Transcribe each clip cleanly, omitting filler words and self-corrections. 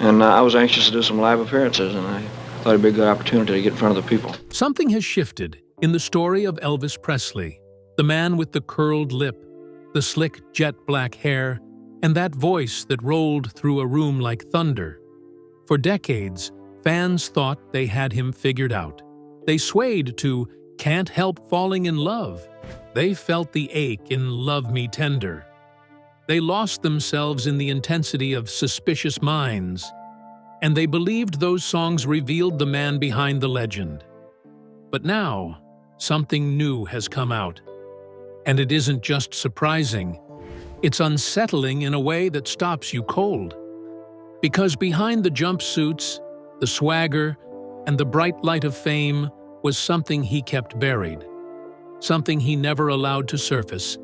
And I was anxious to do some live appearances, and I thought it'd be a good opportunity to get in front of the people. Something has shifted in the story of Elvis Presley, the man with the curled lip, the slick jet-black hair, and that voice that rolled through a room like thunder. For decades, fans thought they had him figured out. They swayed to "Can't Help Falling in Love." They felt the ache in "Love Me Tender." They lost themselves in the intensity of "Suspicious Minds," and they believed those songs revealed the man behind the legend. But now, something new has come out. And it isn't just surprising, it's unsettling in a way that stops you cold. Because behind the jumpsuits, the swagger, and the bright light of fame was something he kept buried. Something he never allowed to surface.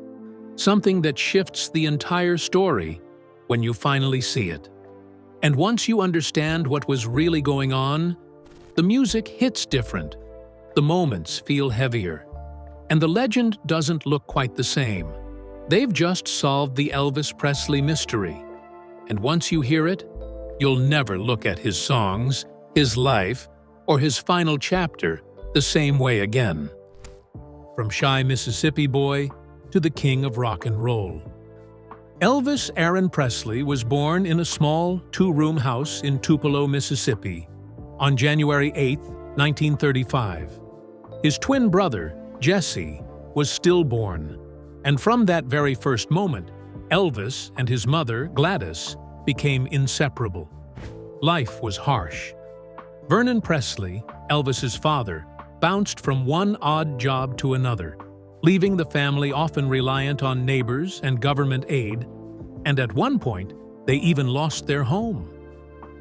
Something that shifts the entire story when you finally see it. And once you understand what was really going on, the music hits different. The moments feel heavier. And the legend doesn't look quite the same. They've just solved the Elvis Presley mystery. And once you hear it, you'll never look at his songs, his life, or his final chapter the same way again. From shy Mississippi boy to the king of rock and roll. Elvis Aaron Presley was born in a small two-room house in Tupelo, Mississippi, on January 8, 1935. His twin brother, Jesse, was stillborn, and from that very first moment, Elvis and his mother, Gladys, became inseparable. Life was harsh. Vernon Presley, Elvis's father, bounced from one odd job to another, leaving the family often reliant on neighbors and government aid, and at one point, they even lost their home.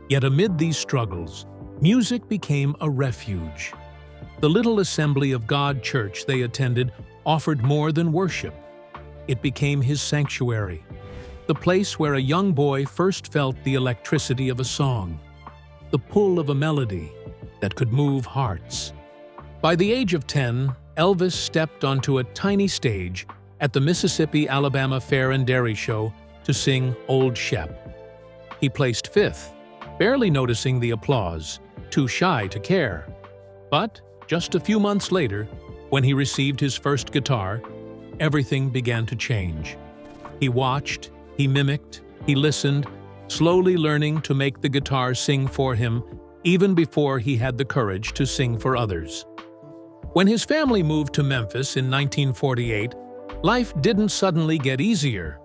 Yet amid these struggles, music became a refuge. The little Assembly of God church they attended offered more than worship. It became his sanctuary, the place where a young boy first felt the electricity of a song, the pull of a melody that could move hearts. By the age of 10, Elvis stepped onto a tiny stage at the Mississippi-Alabama Fair and Dairy Show to sing Old Shep. He placed 5th, barely noticing the applause, too shy to care. But just a few months later, when he received his first guitar, everything began to change. He watched, he mimicked, he listened, slowly learning to make the guitar sing for him even before he had the courage to sing for others. When his family moved to Memphis in 1948, life didn't suddenly get easier.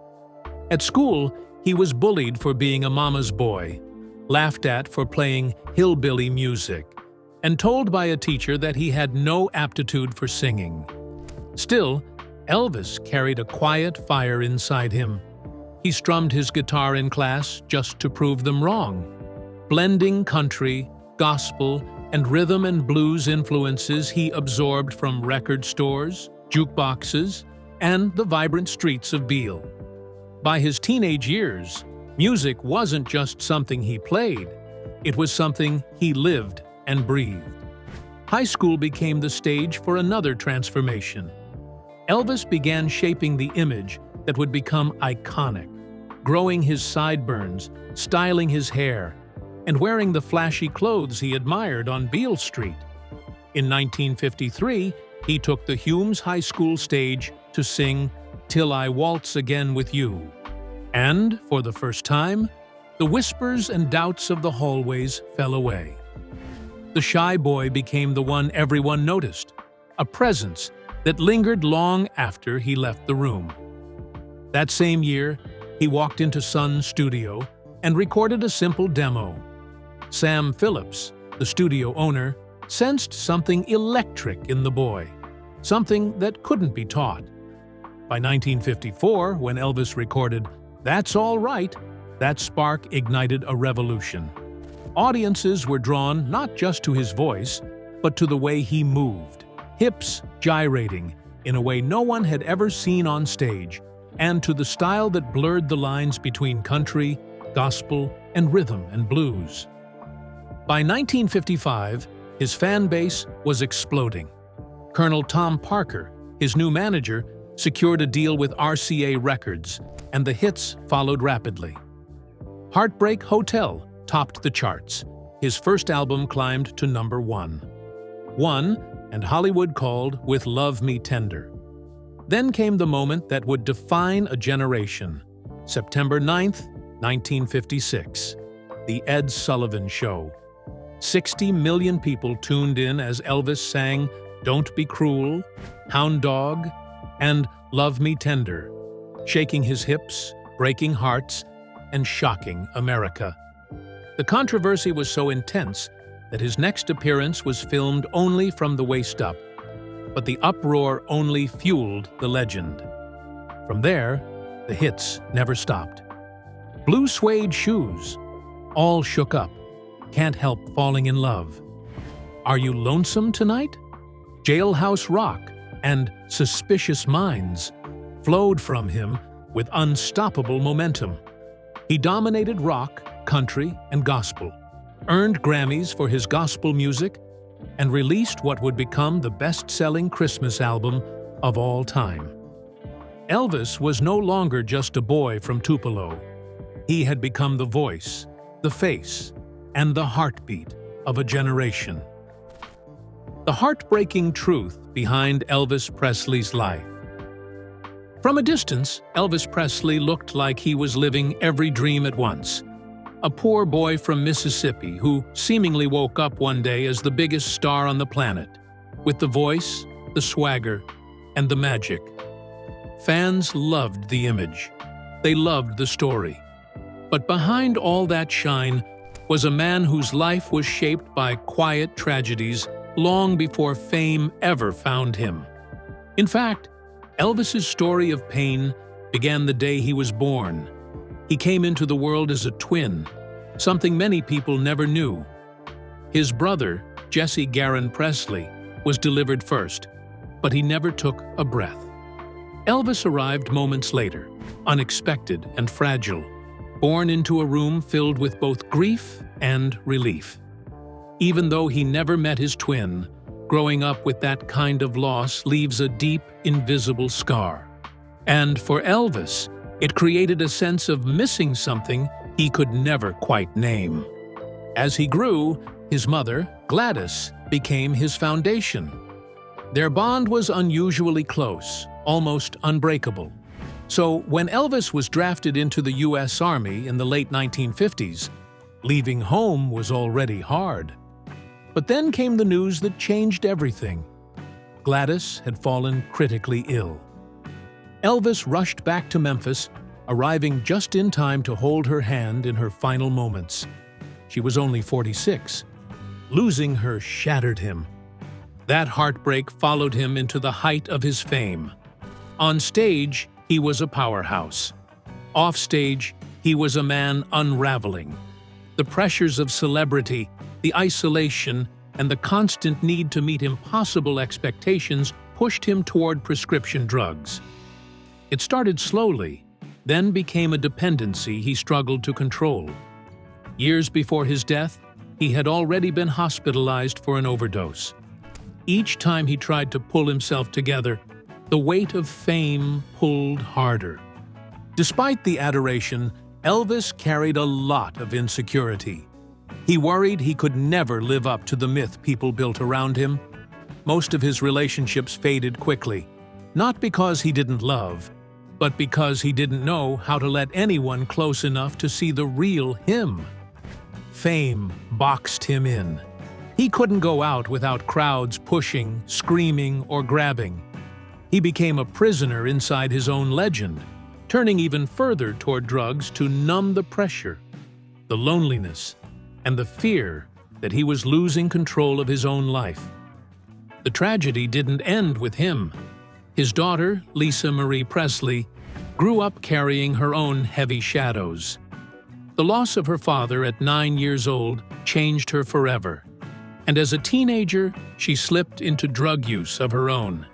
At school, he was bullied for being a mama's boy, laughed at for playing hillbilly music, and told by a teacher that he had no aptitude for singing. Still, Elvis carried a quiet fire inside him. He strummed his guitar in class just to prove them wrong, blending country, gospel, and rhythm and blues influences he absorbed from record stores, jukeboxes, and the vibrant streets of Beale. By his teenage years, music wasn't just something he played, it was something he lived and breathed. High school became the stage for another transformation. Elvis began shaping the image that would become iconic, growing his sideburns, styling his hair, and wearing the flashy clothes he admired on Beale Street. In 1953, he took the Humes High School stage to sing "Till I Waltz Again with You." And, for the first time, the whispers and doubts of the hallways fell away. The shy boy became the one everyone noticed, a presence that lingered long after he left the room. That same year, he walked into Sun's studio and recorded a simple demo. Sam Phillips, the studio owner, sensed something electric in the boy, something that couldn't be taught. By 1954, when Elvis recorded "That's All Right," that spark ignited a revolution. Audiences were drawn not just to his voice, but to the way he moved, hips gyrating in a way no one had ever seen on stage, and to the style that blurred the lines between country, gospel, and rhythm and blues. By 1955, his fan base was exploding. Colonel Tom Parker, his new manager, secured a deal with RCA Records, and the hits followed rapidly. Heartbreak Hotel topped the charts. His first album climbed to number 1. And Hollywood called with Love Me Tender. Then came the moment that would define a generation. September 9th, 1956. The Ed Sullivan Show. 60 million people tuned in as Elvis sang Don't Be Cruel, Hound Dog, and Love Me Tender, shaking his hips, breaking hearts, and shocking America. The controversy was so intense that his next appearance was filmed only from the waist up, but the uproar only fueled the legend. From there, the hits never stopped. Blue Suede Shoes, All Shook Up, Can't Help Falling in Love, Are You Lonesome Tonight? Jailhouse Rock and Suspicious Minds flowed from him with unstoppable momentum. He dominated rock, country, and gospel, earned Grammys for his gospel music, and released what would become the best-selling Christmas album of all time. Elvis was no longer just a boy from Tupelo. He had become the voice, the face, and the heartbeat of a generation. The heartbreaking truth behind Elvis Presley's life. From a distance, Elvis Presley looked like he was living every dream at once. A poor boy from Mississippi who seemingly woke up one day as the biggest star on the planet, with the voice, the swagger, and the magic. Fans loved the image. They loved the story. But behind all that shine was a man whose life was shaped by quiet tragedies long before fame ever found him. In fact, Elvis's story of pain began the day he was born. He came into the world as a twin, something many people never knew. His brother, Jesse Garon Presley, was delivered first, but he never took a breath. Elvis arrived moments later, unexpected and fragile, born into a room filled with both grief and relief. Even though he never met his twin, growing up with that kind of loss leaves a deep, invisible scar. And for Elvis, it created a sense of missing something he could never quite name. As he grew, his mother, Gladys, became his foundation. Their bond was unusually close, almost unbreakable. So when Elvis was drafted into the U.S. Army in the late 1950s, leaving home was already hard. But then came the news that changed everything. Gladys had fallen critically ill. Elvis rushed back to Memphis, arriving just in time to hold her hand in her final moments. She was only 46. Losing her shattered him. That heartbreak followed him into the height of his fame. On stage, he was a powerhouse. Off stage, he was a man unraveling. The pressures of celebrity, the isolation, and the constant need to meet impossible expectations pushed him toward prescription drugs. It started slowly, then became a dependency he struggled to control. Years before his death, he had already been hospitalized for an overdose. Each time he tried to pull himself together, the weight of fame pulled harder. Despite the adoration, Elvis carried a lot of insecurity. He worried he could never live up to the myth people built around him. Most of his relationships faded quickly, not because he didn't love, but because he didn't know how to let anyone close enough to see the real him. Fame boxed him in. He couldn't go out without crowds pushing, screaming, or grabbing. He became a prisoner inside his own legend, turning even further toward drugs to numb the pressure, the loneliness, and the fear that he was losing control of his own life. The tragedy didn't end with him. His daughter, Lisa Marie Presley, grew up carrying her own heavy shadows. The loss of her father at 9 years old changed her forever, and as a teenager, she slipped into drug use of her own.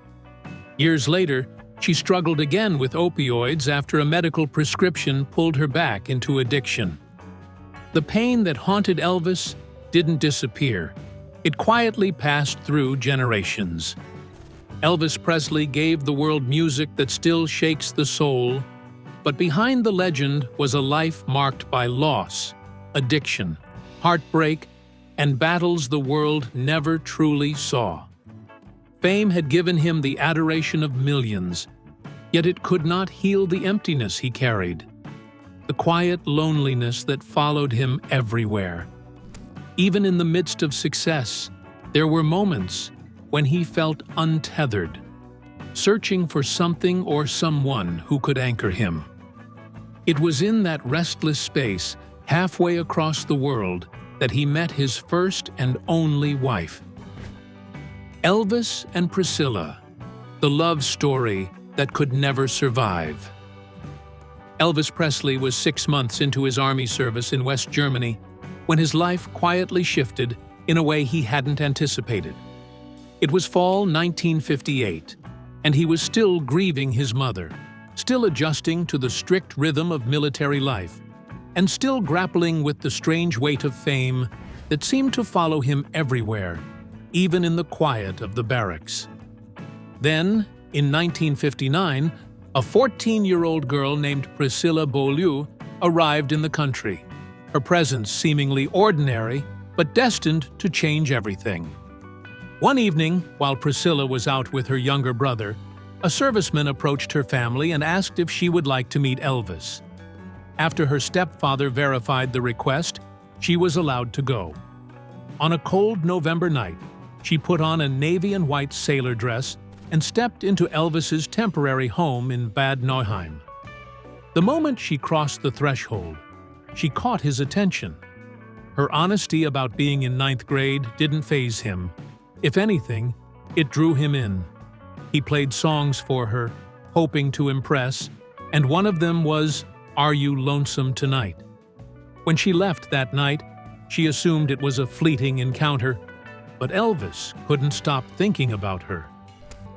Years later, she struggled again with opioids after a medical prescription pulled her back into addiction. The pain that haunted Elvis didn't disappear. It quietly passed through generations. Elvis Presley gave the world music that still shakes the soul, but behind the legend was a life marked by loss, addiction, heartbreak, and battles the world never truly saw. Fame had given him the adoration of millions, yet it could not heal the emptiness he carried, the quiet loneliness that followed him everywhere. Even in the midst of success, there were moments when he felt untethered, searching for something or someone who could anchor him. It was in that restless space, halfway across the world, that he met his first and only wife. Elvis and Priscilla, the love story that could never survive. Elvis Presley was 6 months into his army service in West Germany when his life quietly shifted in a way he hadn't anticipated. It was fall 1958, and he was still grieving his mother, still adjusting to the strict rhythm of military life, and still grappling with the strange weight of fame that seemed to follow him everywhere, even in the quiet of the barracks. Then, in 1959, a 14-year-old girl named Priscilla arrived in the country, her presence seemingly ordinary but destined to change everything. One evening, while Priscilla was out with her younger brother, a serviceman approached her family and asked if she would like to meet Elvis. After her stepfather verified the request, she was allowed to go. On a cold November night, she put on a navy and white sailor dress and stepped into Elvis's temporary home in Bad Nauheim. The moment she crossed the threshold, she caught his attention. Her honesty about being in 9th grade didn't faze him. If anything, it drew him in. He played songs for her, hoping to impress, and one of them was "Are You Lonesome Tonight?" When she left that night, she assumed it was a fleeting encounter, but Elvis couldn't stop thinking about her.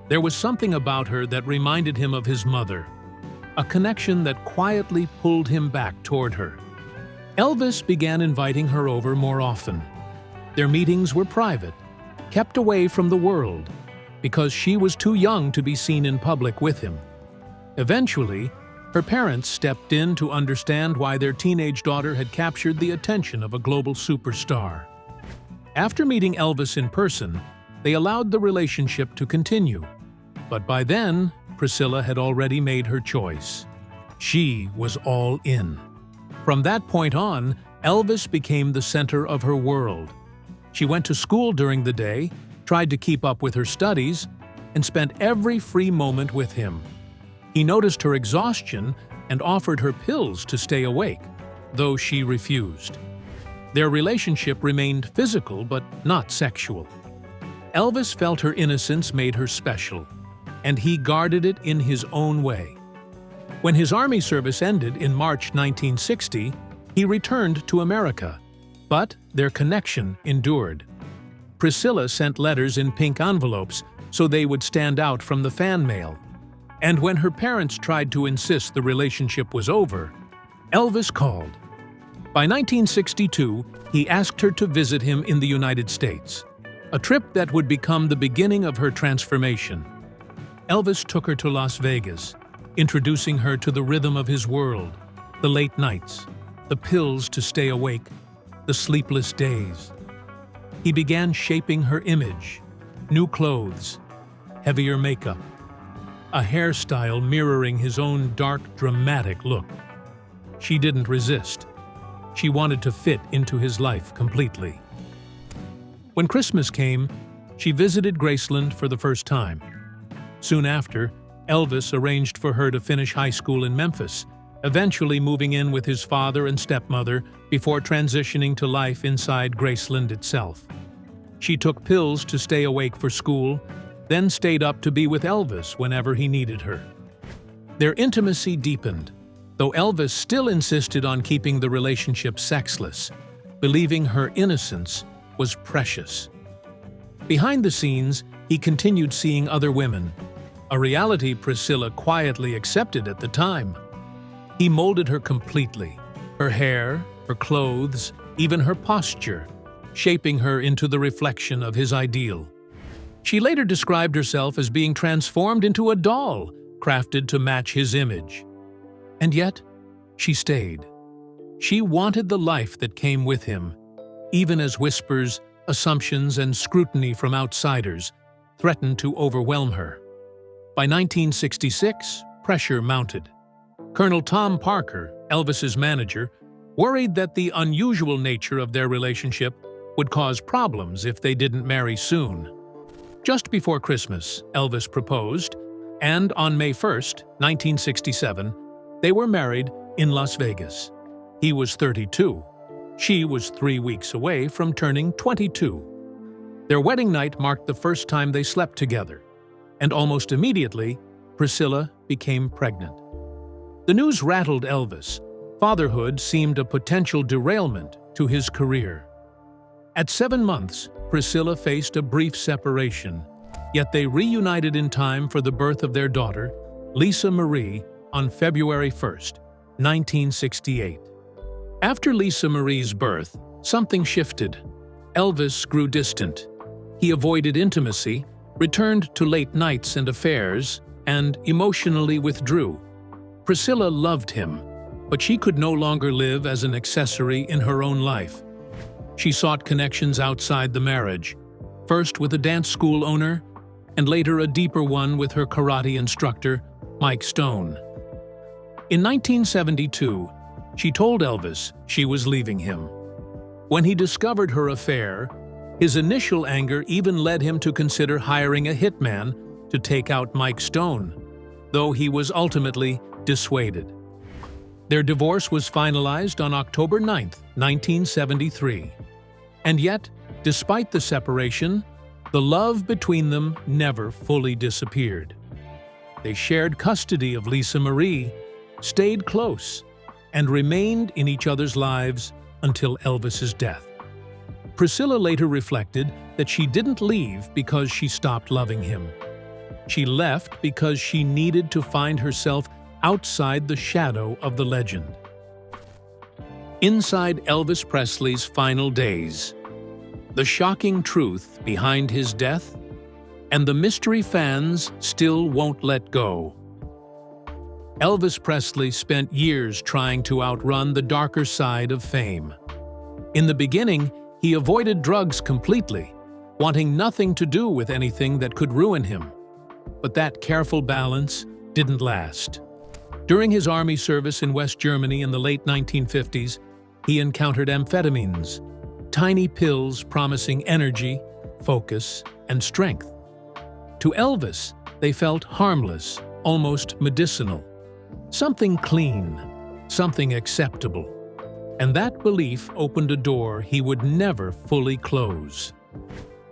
There was something about her that reminded him of his mother, a connection that quietly pulled him back toward her. Elvis began inviting her over more often. Their meetings were private, kept away from the world, because she was too young to be seen in public with him. Eventually, her parents stepped in to understand why their teenage daughter had captured the attention of a global superstar. After meeting Elvis in person, they allowed the relationship to continue. But by then, Priscilla had already made her choice. She was all in. From that point on, Elvis became the center of her world. She went to school during the day, tried to keep up with her studies, and spent every free moment with him. He noticed her exhaustion and offered her pills to stay awake, though she refused. Their relationship remained physical but not sexual. Elvis felt her innocence made her special, and he guarded it in his own way. When his army service ended in March 1960, he returned to America, but their connection endured. Priscilla sent letters in pink envelopes so they would stand out from the fan mail. And when her parents tried to insist the relationship was over, Elvis called. By 1962, he asked her to visit him in the United States, a trip that would become the beginning of her transformation. Elvis took her to Las Vegas, introducing her to the rhythm of his world, the late nights, the pills to stay awake, the sleepless days. He began shaping her image, new clothes, heavier makeup, a hairstyle mirroring his own dark, dramatic look. She didn't resist. She wanted to fit into his life completely. When Christmas came, she visited Graceland for the first time. Soon after, Elvis arranged for her to finish high school in Memphis, eventually moving in with his father and stepmother before transitioning to life inside Graceland itself. She took pills to stay awake for school, then stayed up to be with Elvis whenever he needed her. Their intimacy deepened, though Elvis still insisted on keeping the relationship sexless, believing her innocence was precious. Behind the scenes, he continued seeing other women, a reality Priscilla quietly accepted at the time. He molded her completely, her hair, her clothes, even her posture, shaping her into the reflection of his ideal. She later described herself as being transformed into a doll, crafted to match his image. And yet, she stayed. She wanted the life that came with him, even as whispers, assumptions, and scrutiny from outsiders threatened to overwhelm her. By 1966, pressure mounted. Colonel Tom Parker, Elvis's manager, worried that the unusual nature of their relationship would cause problems if they didn't marry soon. Just before Christmas, Elvis proposed, and on May 1, 1967, they were married in Las Vegas. He was 32. She was 3 weeks away from turning 22. Their wedding night marked the first time they slept together, and almost immediately, Priscilla became pregnant. The news rattled Elvis. Fatherhood seemed a potential derailment to his career. At 7 months, Priscilla faced a brief separation, yet they reunited in time for the birth of their daughter, Lisa Marie, on February 1, 1968. After Lisa Marie's birth, something shifted. Elvis grew distant. He avoided intimacy, returned to late nights and affairs, and emotionally withdrew. Priscilla loved him, but she could no longer live as an accessory in her own life. She sought connections outside the marriage, first with a dance school owner, and later a deeper one with her karate instructor, Mike Stone. In 1972, she told Elvis she was leaving him. When he discovered her affair, his initial anger even led him to consider hiring a hitman to take out Mike Stone, though he was ultimately dissuaded. Their divorce was finalized on October 9, 1973. And yet, despite the separation, the love between them never fully disappeared. They shared custody of Lisa Marie, stayed close, and remained in each other's lives until Elvis's death. Priscilla later reflected that she didn't leave because she stopped loving him. She left because she needed to find herself outside the shadow of the legend. Inside Elvis Presley's final days, the shocking truth behind his death, and the mystery fans still won't let go. Elvis Presley spent years trying to outrun the darker side of fame. In the beginning, he avoided drugs completely, wanting nothing to do with anything that could ruin him. But that careful balance didn't last. During his army service in West Germany in the late 1950s, he encountered amphetamines, tiny pills promising energy, focus, and strength. To Elvis, they felt harmless, almost medicinal. Something clean, something acceptable. And that belief opened a door he would never fully close.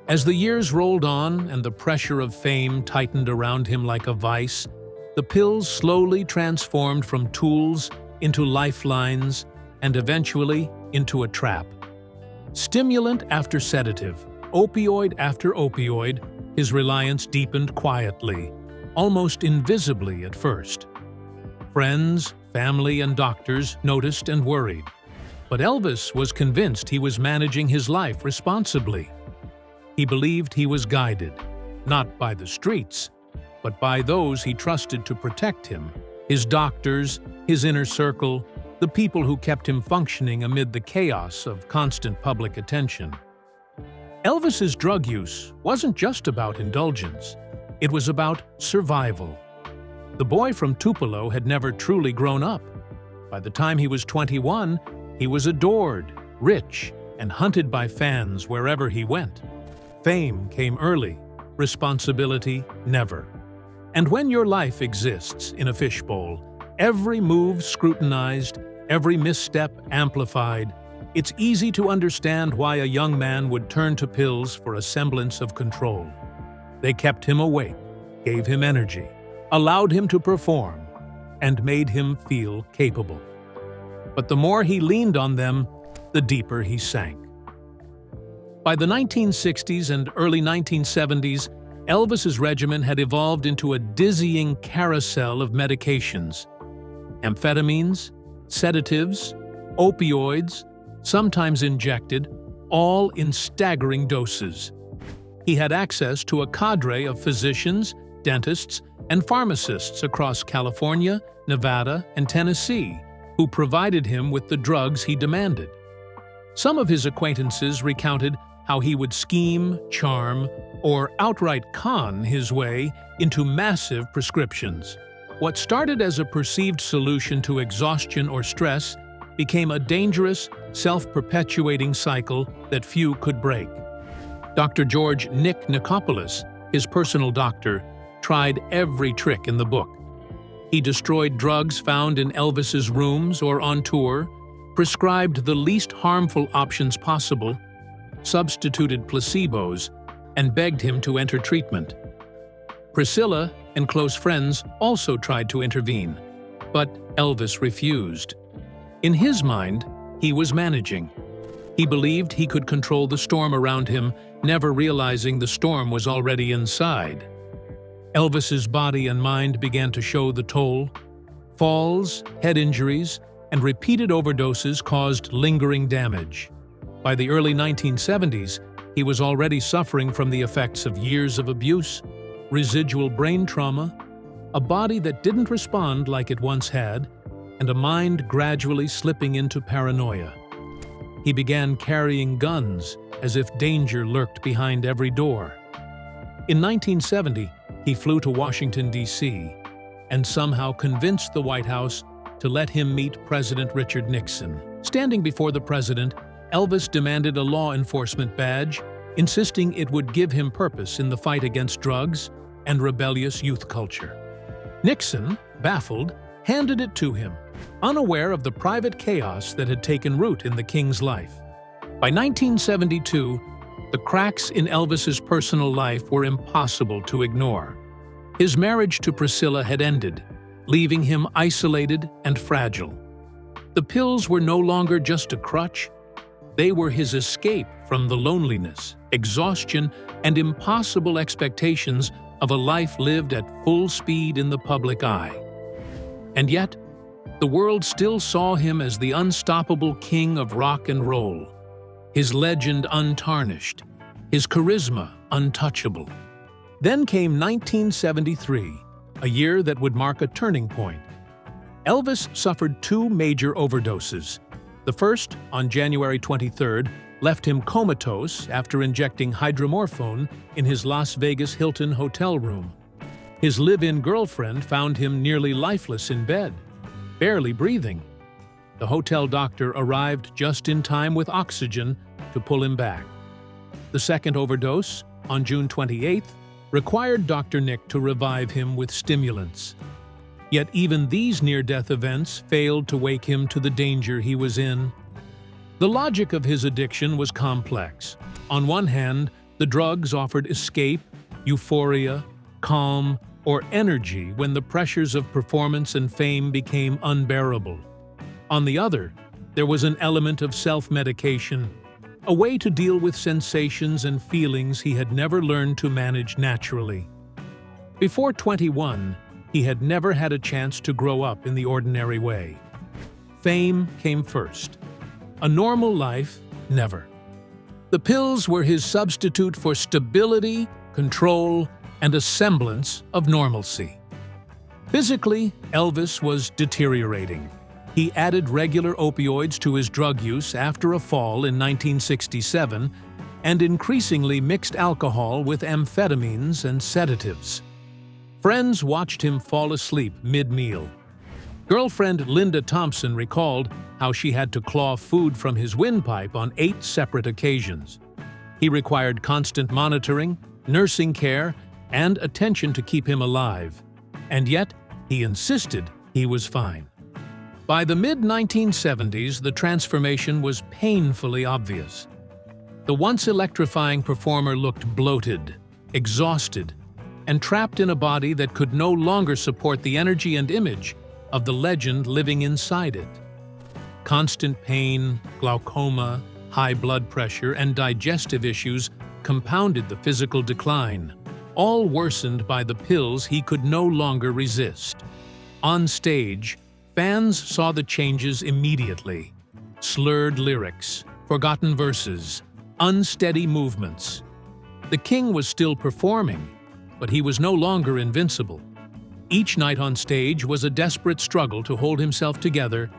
As the years rolled on and the pressure of fame tightened around him like a vice, the pills slowly transformed from tools into lifelines and eventually into a trap. Stimulant after sedative, opioid after opioid, his reliance deepened quietly, almost invisibly at first. Friends, family, and doctors noticed and worried. But Elvis was convinced he was managing his life responsibly. He believed he was guided, not by the streets, but by those he trusted to protect him, his doctors, his inner circle, the people who kept him functioning amid the chaos of constant public attention. Elvis's drug use wasn't just about indulgence. It was about survival. The boy from Tupelo had never truly grown up. By the time he was 21, he was adored, rich, and hunted by fans wherever he went. Fame came early, responsibility never. And when your life exists in a fishbowl, every move scrutinized, every misstep amplified, it's easy to understand why a young man would turn to pills for a semblance of control. They kept him awake, gave him energy, allowed him to perform, and made him feel capable. But the more he leaned on them, the deeper he sank. By the 1960s and early 1970s, Elvis's regimen had evolved into a dizzying carousel of medications. Amphetamines, sedatives, opioids, sometimes injected, all in staggering doses. He had access to a cadre of physicians, dentists, and pharmacists across California, Nevada, and Tennessee, who provided him with the drugs he demanded. Some of his acquaintances recounted how he would scheme, charm, or outright con his way into massive prescriptions. What started as a perceived solution to exhaustion or stress became a dangerous, self-perpetuating cycle that few could break. Dr. George Nick Nikopoulos, his personal doctor, tried every trick in the book. He destroyed drugs found in Elvis's rooms or on tour, prescribed the least harmful options possible, substituted placebos, and begged him to enter treatment. Priscilla and close friends also tried to intervene, but Elvis refused. In his mind, he was managing. He believed he could control the storm around him, never realizing the storm was already inside. Elvis's body and mind began to show the toll. Falls, head injuries, and repeated overdoses caused lingering damage. By the early 1970s, he was already suffering from the effects of years of abuse, residual brain trauma, a body that didn't respond like it once had, and a mind gradually slipping into paranoia. He began carrying guns as if danger lurked behind every door. In 1970, he flew to Washington, D.C., and somehow convinced the White House to let him meet President Richard Nixon. Standing before the president, Elvis demanded a law enforcement badge, insisting it would give him purpose in the fight against drugs and rebellious youth culture. Nixon, baffled, handed it to him, unaware of the private chaos that had taken root in the king's life. By 1972, the cracks in Elvis's personal life were impossible to ignore. His marriage to Priscilla had ended, leaving him isolated and fragile. The pills were no longer just a crutch. They were his escape from the loneliness, exhaustion, and impossible expectations of a life lived at full speed in the public eye. And yet, the world still saw him as the unstoppable king of rock and roll, his legend untarnished, his charisma untouchable. Then came 1973, a year that would mark a turning point. Elvis suffered two major overdoses. The first, on January 23rd, left him comatose after injecting hydromorphone in his Las Vegas Hilton hotel room. His live-in girlfriend found him nearly lifeless in bed, barely breathing. The hotel doctor arrived just in time with oxygen to pull him back. The second overdose, on June 28th, required Dr. Nick to revive him with stimulants. Yet even these near-death events failed to wake him to the danger he was in. The logic of his addiction was complex. On one hand, the drugs offered escape, euphoria, calm, or energy when the pressures of performance and fame became unbearable. On the other, there was an element of self-medication, a way to deal with sensations and feelings he had never learned to manage naturally. Before 21, he had never had a chance to grow up in the ordinary way. Fame came first. A normal life, never. The pills were his substitute for stability, control, and a semblance of normalcy. Physically, Elvis was deteriorating. He added regular opioids to his drug use after a fall in 1967 and increasingly mixed alcohol with amphetamines and sedatives. Friends watched him fall asleep mid-meal. Girlfriend Linda Thompson recalled how she had to claw food from his windpipe on 8 separate occasions. He required constant monitoring, nursing care, and attention to keep him alive. And yet, he insisted he was fine. By the mid-1970s, the transformation was painfully obvious. The once electrifying performer looked bloated, exhausted, and trapped in a body that could no longer support the energy and image of the legend living inside it. Constant pain, glaucoma, high blood pressure, and digestive issues compounded the physical decline, all worsened by the pills he could no longer resist. On stage, fans saw the changes immediately. Slurred lyrics, forgotten verses, unsteady movements. The king was still performing, but he was no longer invincible. Each night on stage was a desperate struggle to hold himself together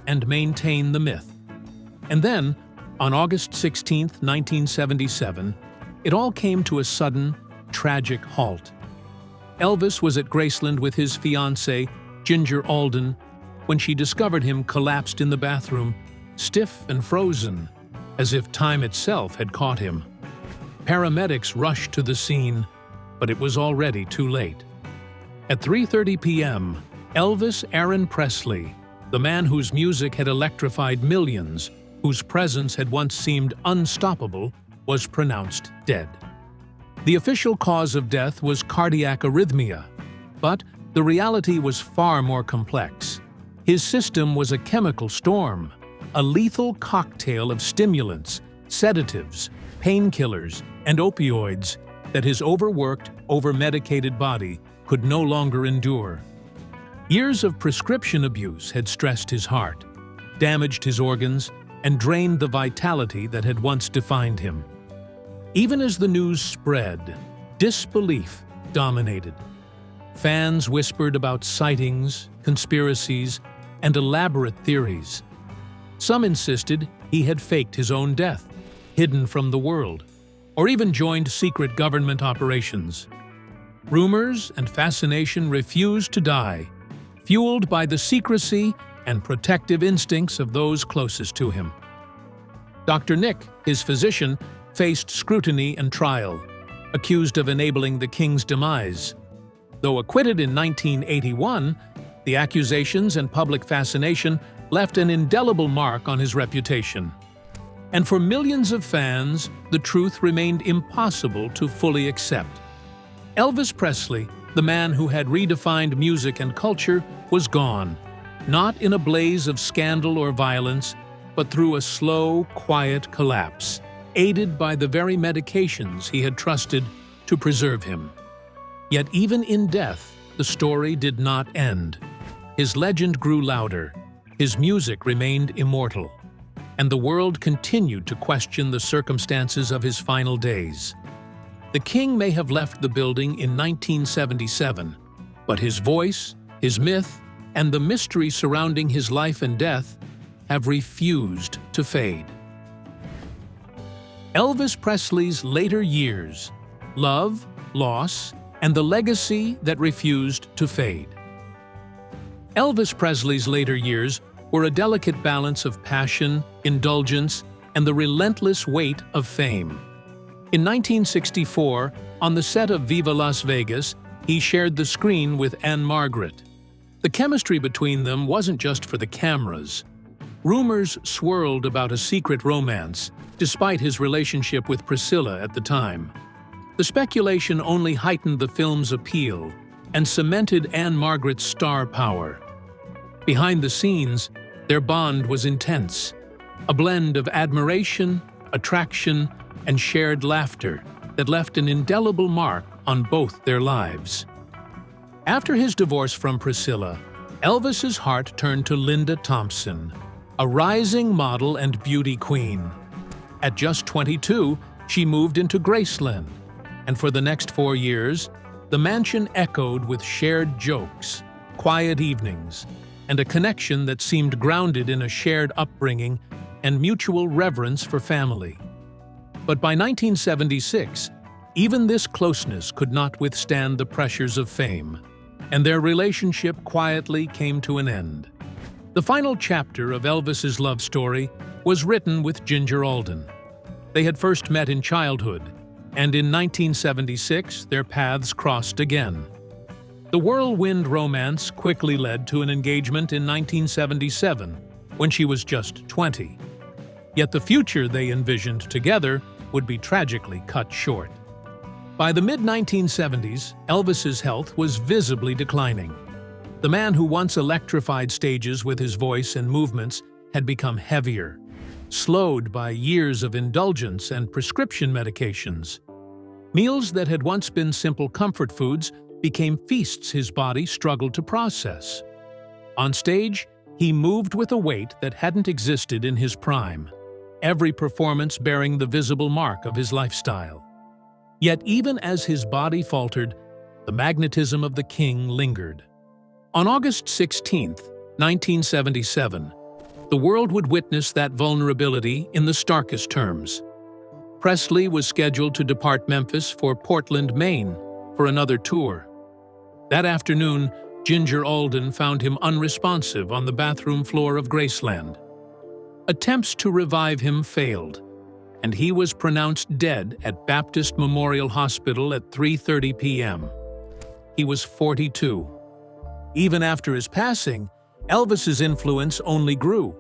and maintain the myth. And then, On August 16, 1977, it all came to a sudden, tragic halt. Elvis was at Graceland with his fiancée, Ginger Alden, when she discovered him collapsed in the bathroom, stiff and frozen, as if time itself had caught him. Paramedics rushed to the scene, but it was already too late. At 3:30 p.m., Elvis Aaron Presley, the man whose music had electrified millions, whose presence had once seemed unstoppable, was pronounced dead. The official cause of death was cardiac arrhythmia, but the reality was far more complex. His system was a chemical storm, a lethal cocktail of stimulants, sedatives, painkillers, and opioids that his overworked, overmedicated body could no longer endure. Years of prescription abuse had stressed his heart, damaged his organs, and drained the vitality that had once defined him. Even as the news spread, disbelief dominated. Fans whispered about sightings, conspiracies, and elaborate theories. Some insisted he had faked his own death, hidden from the world, or even joined secret government operations. Rumors and fascination refused to die, fueled by the secrecy and protective instincts of those closest to him. Dr. Nick, his physician, faced scrutiny and trial, accused of enabling the king's demise. Though acquitted in 1981, the accusations and public fascination left an indelible mark on his reputation. And for millions of fans, the truth remained impossible to fully accept. Elvis Presley, the man who had redefined music and culture, was gone, not in a blaze of scandal or violence, but through a slow, quiet collapse, aided by the very medications he had trusted to preserve him. Yet even in death, the story did not end. His legend grew louder, his music remained immortal, and the world continued to question the circumstances of his final days. The king may have left the building in 1977, but his voice, his myth, and the mystery surrounding his life and death have refused to fade. Elvis Presley's later years, love, loss, and the legacy that refused to fade. Elvis Presley's later years were a delicate balance of passion, indulgence, and the relentless weight of fame. In 1964, on the set of Viva Las Vegas, he shared the screen with Anne Margaret. The chemistry between them wasn't just for the cameras. Rumors swirled about a secret romance, despite his relationship with Priscilla at the time. The speculation only heightened the film's appeal and cemented Anne Margaret's star power. Behind the scenes, their bond was intense, a blend of admiration, attraction, and shared laughter that left an indelible mark on both their lives. After his divorce from Priscilla, Elvis's heart turned to Linda Thompson, a rising model and beauty queen. At just 22, she moved into Graceland, and for the next 4 years, the mansion echoed with shared jokes, quiet evenings, and a connection that seemed grounded in a shared upbringing and mutual reverence for family. But by 1976, even this closeness could not withstand the pressures of fame, and their relationship quietly came to an end. The final chapter of Elvis's love story was written with Ginger Alden. They had first met in childhood, and in 1976 their paths crossed again. The whirlwind romance quickly led to an engagement in 1977, when she was just 20. Yet the future they envisioned together would be tragically cut short. By the mid-1970s, Elvis's health was visibly declining. The man who once electrified stages with his voice and movements had become heavier, slowed by years of indulgence and prescription medications. Meals that had once been simple comfort foods became feasts his body struggled to process. On stage, he moved with a weight that hadn't existed in his prime, every performance bearing the visible mark of his lifestyle. Yet even as his body faltered, the magnetism of the king lingered. On August 16, 1977, The world would witness that vulnerability in the starkest terms. Presley was scheduled to depart Memphis for Portland, Maine, for another tour. That afternoon, Ginger Alden found him unresponsive on the bathroom floor of Graceland. Attempts to revive him failed, and he was pronounced dead at Baptist Memorial Hospital at 3:30 p.m. He was 42. Even after his passing, Elvis's influence only grew.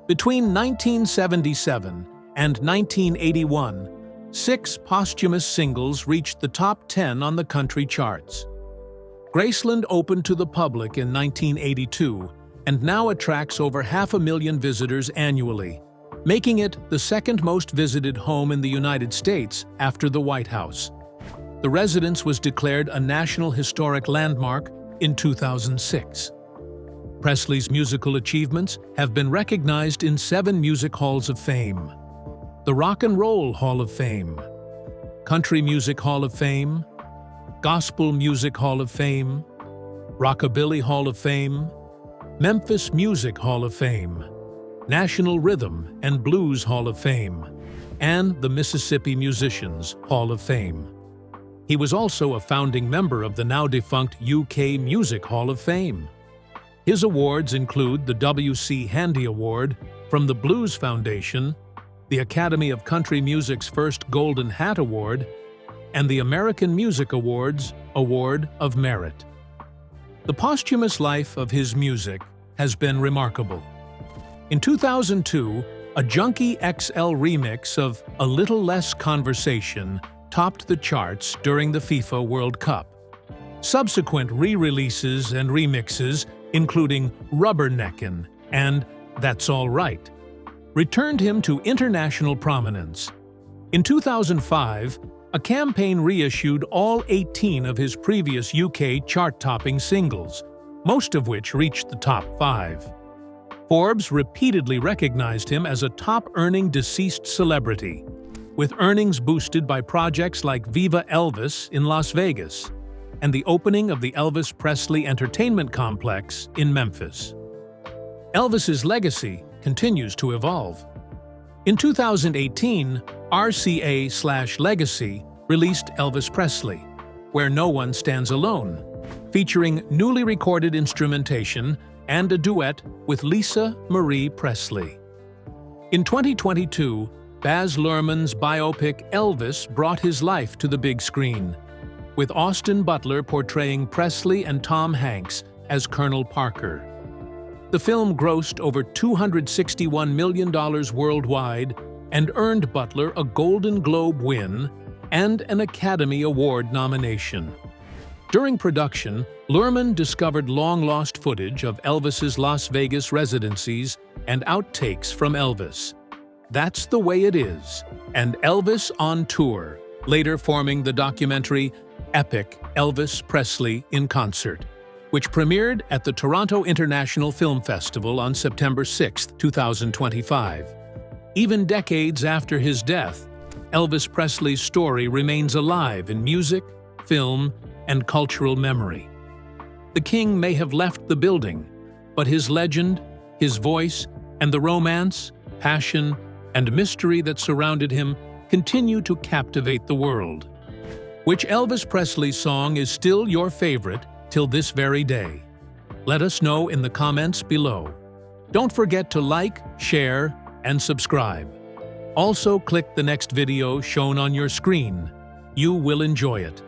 Between 1977 and 1981, 6 posthumous singles reached the top 10 on the country charts. Graceland opened to the public in 1982 and now attracts over 500,000 visitors annually, making it the second most visited home in the United States after the White House. The residence was declared a National Historic Landmark in 2006. Presley's musical achievements have been recognized in 7 music halls of fame: the Rock and Roll Hall of Fame, Country Music Hall of Fame, Gospel Music Hall of Fame, Rockabilly Hall of Fame, Memphis Music Hall of Fame, National Rhythm and Blues Hall of Fame, and the Mississippi Musicians Hall of Fame. He was also a founding member of the now-defunct UK Music Hall of Fame. His awards include the W.C. Handy Award from the Blues Foundation, the Academy of Country Music's first Golden Hat Award, and the American Music Awards Award of Merit. The posthumous life of his music has been remarkable. In 2002, a Junkie XL remix of A Little Less Conversation topped the charts during the FIFA World Cup. Subsequent re-releases and remixes, including Rubberneckin' and That's All Right, returned him to international prominence. In 2005, a campaign reissued all 18 of his previous UK chart-topping singles, most of which reached the top 5. Forbes repeatedly recognized him as a top-earning deceased celebrity, with earnings boosted by projects like Viva Elvis in Las Vegas and the opening of the Elvis Presley Entertainment Complex in Memphis. Elvis's legacy continues to evolve. In 2018, RCA/Legacy released Elvis Presley, Where No One Stands Alone, featuring newly recorded instrumentation and a duet with Lisa Marie Presley. In 2022, Baz Luhrmann's biopic Elvis brought his life to the big screen, with Austin Butler portraying Presley and Tom Hanks as Colonel Parker. The film grossed over $261 million worldwide and earned Butler a Golden Globe win and an Academy Award nomination. During production, Luhrmann discovered long-lost footage of Elvis's Las Vegas residencies and outtakes from Elvis. That's the Way It Is, and Elvis on Tour, later forming the documentary Epic Elvis Presley in Concert, which premiered at the Toronto International Film Festival on September 6, 2025. Even decades after his death, Elvis Presley's story remains alive in music, film, and cultural memory. The king may have left the building, but his legend, his voice, and the romance, passion, and mystery that surrounded him continue to captivate the world. Which Elvis Presley song is still your favorite till this very day? Let us know in the comments below. Don't forget to like, share, and subscribe. Also, click the next video shown on your screen. You will enjoy it.